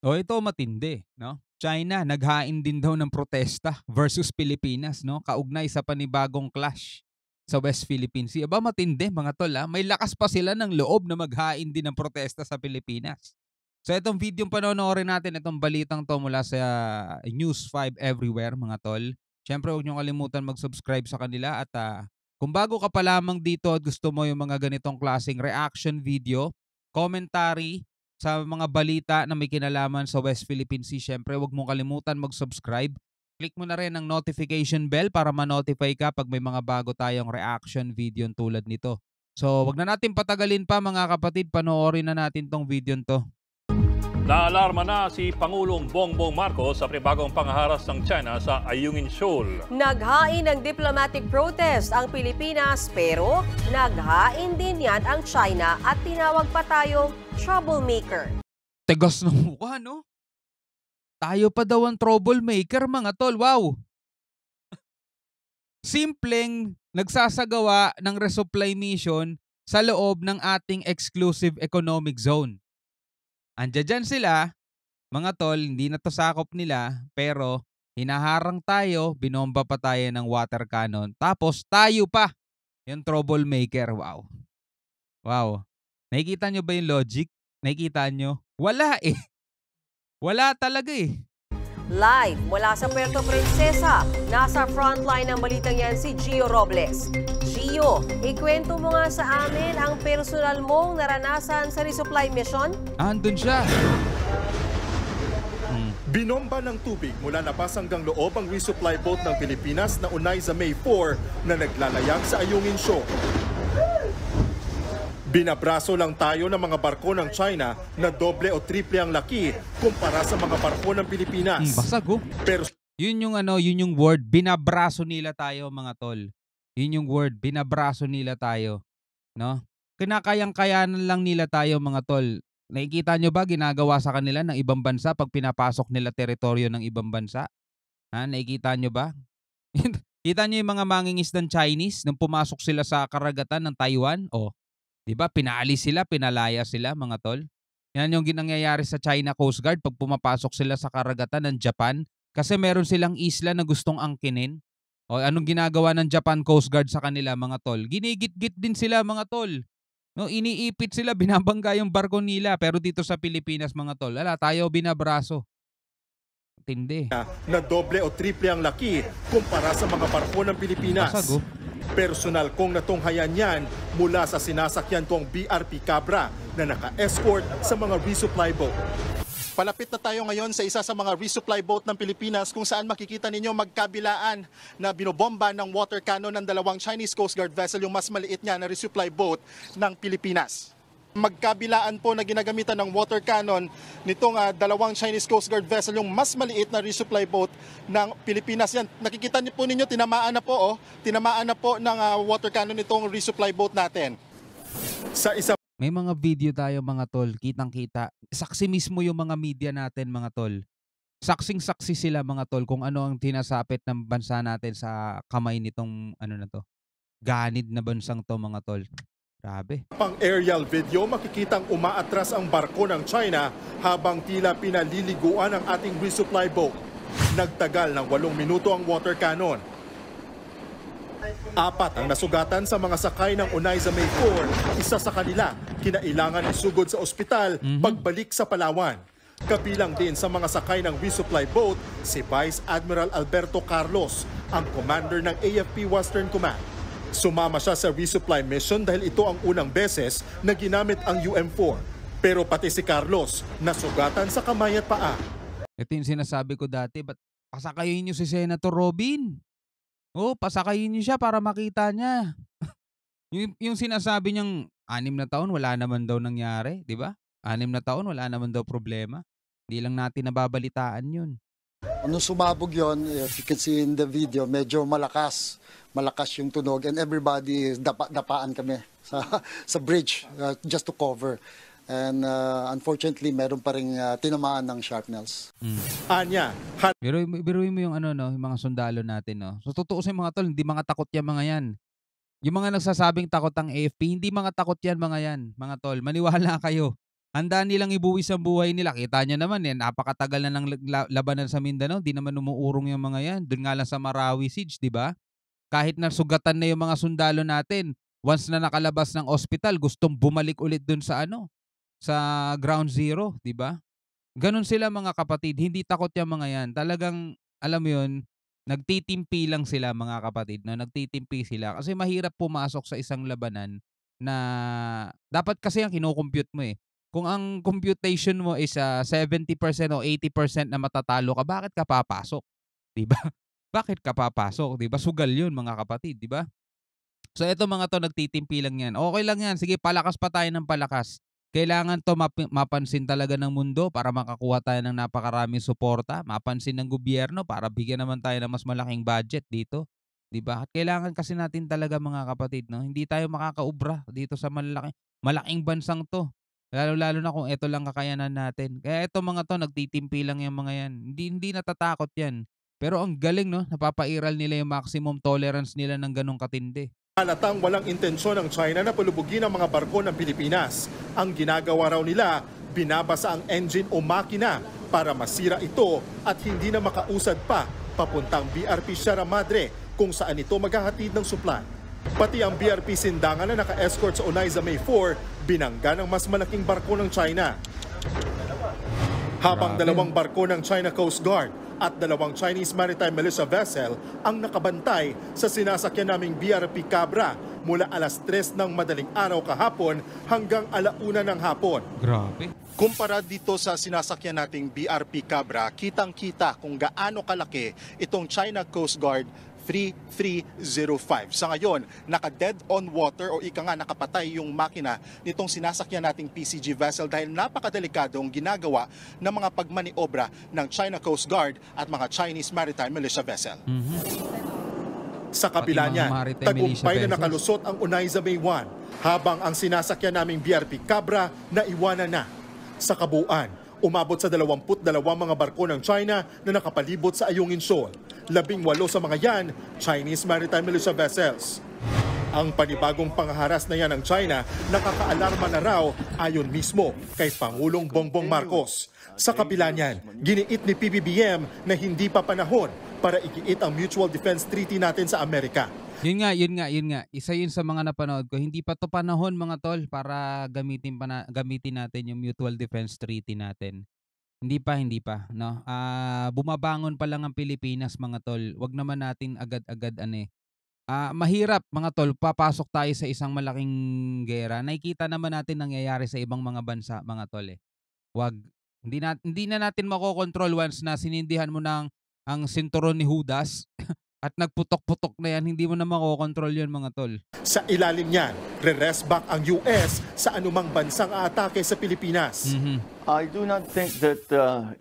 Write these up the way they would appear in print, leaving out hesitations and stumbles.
O ito matindi, no? China naghain din daw ng protesta versus Pilipinas, no? Kaugnay sa panibagong clash sa West Philippine Sea. Aba matindi mga tol, may lakas pa sila ng loob na maghain din ng protesta sa Pilipinas. So itong video panonoorin natin, itong balitang to mula sa News 5 Everywhere mga tol. Siyempre huwag niyo kalimutan mag-subscribe sa kanila at kung bago ka pa lamang dito at gusto mo yung mga ganitong klaseng reaction video, commentary, sa mga balita na may kinalaman sa West Philippine Sea, syempre huwag mong kalimutan mag-subscribe. Click mo na rin ang notification bell para ma-notify ka pag may mga bago tayong reaction video tulad nito. So, wag na natin patagalin pa mga kapatid, panoorin na natin tong video to. Naalarma na si Pangulong Bongbong Marcos sa panibagong pangaharas ng China sa Ayungin Shoal. Naghain ng diplomatic protest ang Pilipinas pero naghain din yan ang China at tinawag pa tayong troublemaker. Tegas ng mukha, no? Tayo pa daw ang troublemaker mga tol, wow! Simpleng nagsasagawa ng resupply mission sa loob ng ating exclusive economic zone. Andiyan dyan sila, mga tol, hindi na to sakop nila, pero hinaharang tayo, binomba pa tayo ng water cannon, tapos tayo pa yung troublemaker. Wow. Wow. Nakikita nyo ba yung logic? Nakikita nyo? Wala eh. Wala talaga eh. Live mula sa Puerto Princesa, nasa frontline ng balitang yan si Gio Robles. Gio, ikwento mo nga sa amin ang personal mong naranasan sa resupply mission? Andun siya. Binomba ng tubig mula labas hanggang loob ang resupply boat ng Pilipinas na unay sa May 4 na naglalayag sa Ayungin Shoal. Binabraso lang tayo ng mga barko ng China na doble o triple ang laki kumpara sa mga barko ng Pilipinas. Basag oh. Pero Yun yung word, binabraso nila tayo mga tol. Yun yung word, binabraso nila tayo. No? Kinakayang-kayanan lang nila tayo mga tol. Nakikita nyo ba ginagawa sa kanila ng ibang bansa pag pinapasok nila teritoryo ng ibang bansa? Ha, nakikita nyo ba? Kita nyo yung mga mangingisdang Chinese nung pumasok sila sa karagatan ng Taiwan? O, di ba pinaalis sila, pinalaya sila mga tol? Yan yung ginangyayari sa China Coast Guard pag pumapasok sila sa karagatan ng Japan kasi meron silang isla na gustong angkinin. O anong ginagawa ng Japan Coast Guard sa kanila mga tol? Ginigit-git din sila mga tol. No, iniipit sila, binabangga yung barko nila. Pero dito sa Pilipinas mga tol, ala, tayo binabraso. Tindi. na doble o triple ang laki kumpara sa mga barko ng Pilipinas. Basag, oh. Personal kong natunghayan yan mula sa sinasakyan kong BRP Cabra na naka-escort sa mga resupply boat. Palapit na tayo ngayon sa isa sa mga resupply boat ng Pilipinas kung saan makikita ninyo magkabilaan na binobomba ng water cannon ng dalawang Chinese Coast Guard vessel, yung mas maliit niya na resupply boat ng Pilipinas. Magkabilaan po na ginagamitan ng water cannon nitong dalawang Chinese Coast Guard vessel, yung mas maliit na resupply boat ng Pilipinas. Yan, nakikita niyo po ninyo, tinamaan na po, tinamaan na po ng water cannon itong resupply boat natin. Sa isa May mga video tayo mga tol, kitang-kita. Saksi mismo yung mga media natin mga tol. Saksing-saksi sila mga tol kung ano ang tinasapit ng bansa natin sa kamay nitong ano na to. Ganid na bansang to mga tol. Grabe. pang aerial video, makikitang umaatras ang barko ng China habang tila pinaliliguan ang ating resupply boat. Nagtagal ng 8 minuto ang water cannon. 4 ang nasugatan sa mga sakay ng unay sa May 4. Isa sa kanila, kinailangan isugod sa ospital pagbalik sa Palawan. Kabilang din sa mga sakay ng resupply boat, si Vice Admiral Alberto Carlos, ang commander ng AFP Western Command. Sumama siya sa resupply mission dahil ito ang unang beses na ginamit ang UM-4. Pero pati si Carlos, nasugatan sa kamay at paa. Ito yung sinasabi ko dati, ba't pasakayin nyo si Senator Robin? Oh, pasakayin nyo siya para makita niya. yung sinasabi niyang 6 na taon, wala naman daw nangyari, di ba? 6 na taon, wala naman daw problema. Hindi lang natin nababalitaan yun. Nung sumabog yon, if you can see in the video, medyo malakas yung tunog and everybody dapaan kami sa bridge just to cover. And unfortunately, meron pa ring tinamaan ng shrapnels. Anya, Biruin mo yung ano no, yung mga sundalo natin no. So totoo sa mga tol, hindi mga takot yan mga yan. Yung mga nagsasabing takot ang AFP, hindi mga takot yan mga yan, mga tol. Maniwala kayo. Handa nilang ibuwis ang buhay nila. Kita niyo naman napakatagal na ng labanan sa Mindanao, 'di naman umuurong yung mga 'yan. Do'n nga lang sa Marawi Siege, 'di ba? Kahit na sugatan na yung mga sundalo natin, once na nakalabas ng ospital, gustong bumalik ulit do'n sa sa ground zero, 'di ba? Gano'n sila mga kapatid, hindi takot yang mga 'yan. Talagang alam mo 'yun, nagtitimpi lang sila mga kapatid 'no, nagtitimpi sila kasi mahirap pumasok sa isang labanan na dapat kasi ang kino-compute mo, eh. Kung ang computation mo is 70% o 80% na matatalo ka, bakit ka papasok, 'di ba? Bakit ka papasok, 'di ba? Sugal 'yun mga kapatid, 'di ba? So eto mga 'to nagtitimpi lang 'yan. Okey lang 'yan, sige palakas pa tayo ng palakas. Kailangan 'to mapansin talaga ng mundo para makakuha tayo ng napakaraming suporta, mapansin ng gobyerno para bigyan naman tayo ng mas malaking budget dito, 'di ba? At kailangan kasi natin talaga mga kapatid 'no, hindi tayo makakaubra dito sa malaking bansang 'to. Lalo-lalo na kung eto lang kakayanan natin. Kaya eto mga 'to nagtitimpi lang 'yang mga 'yan, hindi natatakot 'yan. Pero ang galing 'no, napapairal nila yung maximum tolerance nila ng gano'ng katindi. Halatang walang intensyon ng China na palubugin ang mga barko ng Pilipinas. Ang ginagawa raw nila, binabasa ang engine o makina para masira ito at hindi na makausad pa papuntang BRP Sierra Madre kung saan ito maghahatid ng supply. Pati ang BRP Sindangan na naka-escort sa Onaiza May 4, binangga ng mas malaking barko ng China. Habang dalawang barko ng China Coast Guard at dalawang Chinese Maritime Militia vessel ang nakabantay sa sinasakyan naming BRP Cabra mula alas 3 ng madaling araw kahapon hanggang 1:00 ng hapon. Grabe. Kumpara dito sa sinasakyan nating BRP Cabra, kitang-kita kung gaano kalaki itong China Coast Guard 3305. Sa ngayon, naka-dead on water o ika nga nakapatay yung makina nitong sinasakyan nating PCG vessel dahil napakadelikadong ginagawa ng mga pagmaniobra ng China Coast Guard at mga Chinese Maritime Militia vessel. Sa kabila Pati mga niyan, maritime tagumpay militia na vessels. nakalusot ang Onaiza May 1 habang ang sinasakyan naming BRP Cabra na iwanan na. Sa kabuuan, umabot sa 22 mga barko ng China na nakapalibot sa Ayungin Shoal. 18 sa mga yan, Chinese Maritime Militia vessels. Ang panibagong pangharas na yan ng China, nakakaalarma na raw ayon mismo kay Pangulong Bongbong Marcos. Sa kabila niyan, giniit ni PBBM na hindi pa panahon para igiit ang Mutual Defense Treaty natin sa Amerika. Yun nga. Isa yun sa mga napanood ko. Hindi pa to panahon mga tol para gamitin natin yung Mutual Defense Treaty natin. Hindi pa, no. Bumabangon pa lang ang Pilipinas mga tol. Wag naman natin agad-agad mahirap mga tol, papasok tayo sa isang malaking gera. Nakikita naman natin nangyayari sa ibang mga bansa mga tol eh. Wag hindi na natin makokontrol once na sinindihan mo ng ang sinturon ni Judas at nagputok-putok na yan, hindi mo na makokontrol yun mga tol. Sa ilalim niyan, re-rest back ang US sa anumang bansang aatake sa Pilipinas. I do not think that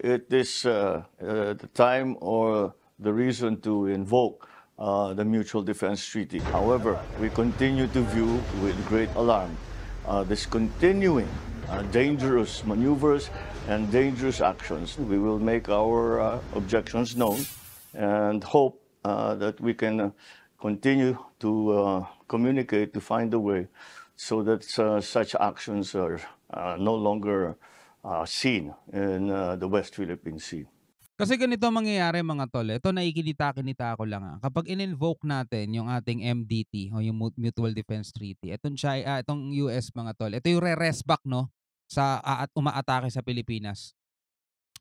it is the time or the reason to invoke the Mutual Defense Treaty. However, we continue to view with great alarm this continuing dangerous maneuvers and dangerous actions. We will make our objections known and hope that we can continue to communicate to find a way so that such actions are no longer seen in the West Philippine Sea. Kasi ganito ang mangyayari mga tol. Ito naikinita-kinita ko lang. Kapag in-invoke natin yung ating MDT o yung Mutual Defense Treaty, itong US mga tol, ito yung re-rest back no sa at umaatake sa Pilipinas.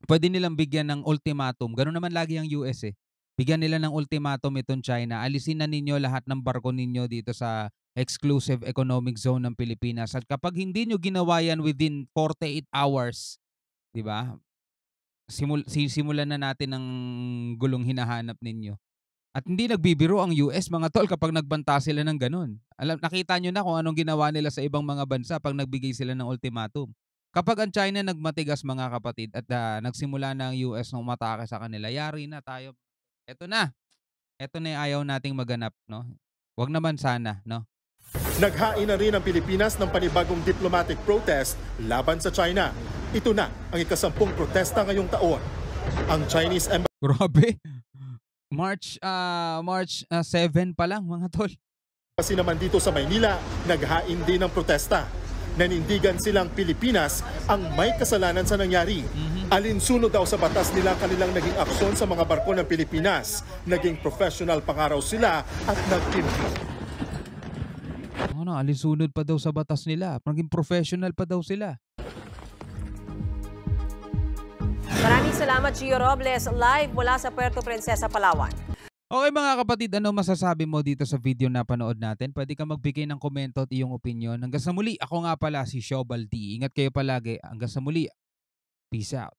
Pwede nilang bigyan ng ultimatum. Ganun naman lagi ang US eh. Bigyan nila ng ultimatum itong China. Alisin na ninyo lahat ng barko ninyo dito sa exclusive economic zone ng Pilipinas. At kapag hindi nyo ginawa yan within 48 hours, di ba? Simulan na natin ng gulong hinahanap ninyo. At hindi nagbibiro ang US mga tol kapag nagbanta sila ng ganun. Nakita nyo na kung anong ginawa nila sa ibang mga bansa pag nagbigay sila ng ultimatum. Kapag ang China nagmatigas mga kapatid at nagsimula na ang US na umatake sa kanila, yari na tayo. Ito na yung ayaw nating maganap, no? Wag naman sana, no? Naghain na rin ang Pilipinas ng panibagong diplomatic protest laban sa China. Ito na ang ika-10 protesta ngayong taon. Ang Chinese Embassy Grabe. March 7 pa lang mga tol. naman dito sa Maynila, naghain din ng protesta. Nanindigan silang Pilipinas ang may kasalanan sa nangyari. Alinsunod daw sa batas nila kanilang naging aksyon sa mga barko ng Pilipinas. Naging professional pangaraw sila at nagtimpi. Alinsunod pa daw sa batas nila. Naging professional pa daw sila. Maraming salamat, Gio Robles, live mula sa Puerto Princesa, Palawan. Okay mga kapatid, ano masasabi mo dito sa video na panood natin? Pwede ka magbigay ng komento at iyong opinion. Hanggang sa muli, ako nga pala si Shobal D. Ingat kayo palagi. Hanggang sa muli. Peace out.